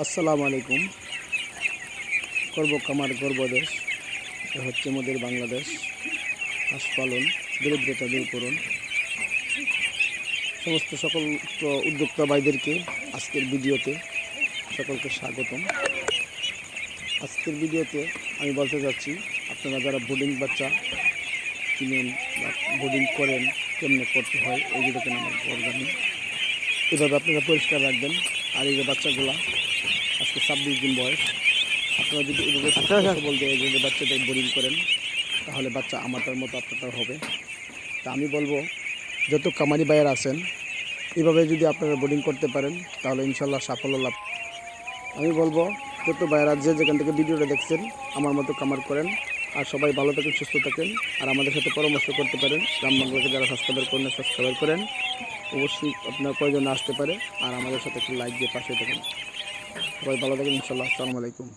আসসালামু আলাইকুম। করব কামার গর্ব দেশ, এটা হচ্ছে আমাদের বাংলাদেশ। হাঁস পালন, দরিদ্রতা দূর করুন। সমস্ত সকল উদ্যোক্তা ভাইদেরকে আজকের ভিডিওতে সকলকে স্বাগতম। আজকের ভিডিওতে আমি বলতে চাচ্ছি, আপনারা যারা বোর্ডিং বাচ্চা কিনেন বা বোর্ডিং করেন, কেমনে করতে হয় এই দেখেন আমার অর্গানিক। এভাবে আপনারা পরিষ্কার রাখবেন। আর এই যে বাচ্চাগুলা আজকে 26 দিন বয়স, আপনারা যদি এভাবে বলতে এইভাবে বাচ্চাদের বোর্ডিং করেন তাহলে বাচ্চা আমারটার মতো আপনারটাও হবে। তা আমি বলবো, যত কামারি ভাইয়ের আছেন এভাবে যদি আপনারা বোর্ডিং করতে পারেন তাহলে ইনশাল্লাহ সাফল্য লাভ। আমি বলবো, যত ভাইয়েরা যে যেখান থেকে ভিডিওটা দেখছেন আমার মতো কামার করেন। আর সবাই ভালো থাকেন, সুস্থ থাকেন। আর আমাদের সাথে পরামর্শ করতে পারেন। গ্রাম বাংলাকে যারা সাবস্ক্রাইব করেন অবশ্যই আপনার প্রয়োজনে আসতে পারে। আর আমাদের সাথে একটু লাইক দিয়ে পাশে থাকেন। সবাই ভালো থাকেন ইনশাল্লাহ। আসসালামু আলাইকুম।